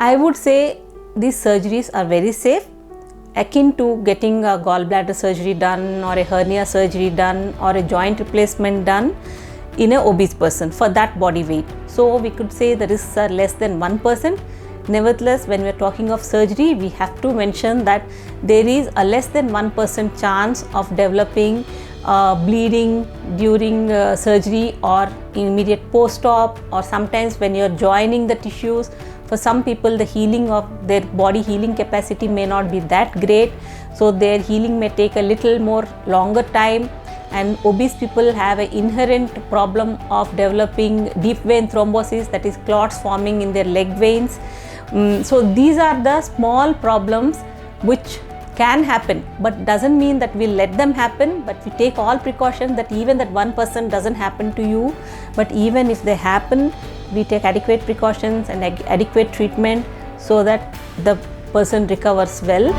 I would say these surgeries are very safe, akin to getting a gallbladder surgery done or a hernia surgery done or a joint replacement done in an obese person for that body weight. So we could say the risks are less than 1%. Nevertheless, when we are talking of surgery, we have to mention that there is a less than 1% chance of developing bleeding during surgery or immediate post-op, or sometimes when you are joining the tissues. For some people, the healing of their body healing capacity may not be that great, so their healing may take a little more longer time. And obese people have an inherent problem of developing deep vein thrombosis, that is clots forming in their leg veins. So these are the small problems which can happen, but doesn't mean that we'll let them happen, but we take all precautions that even that 1% doesn't happen to you. But even if they happen, we take adequate precautions and adequate treatment so that the person recovers well.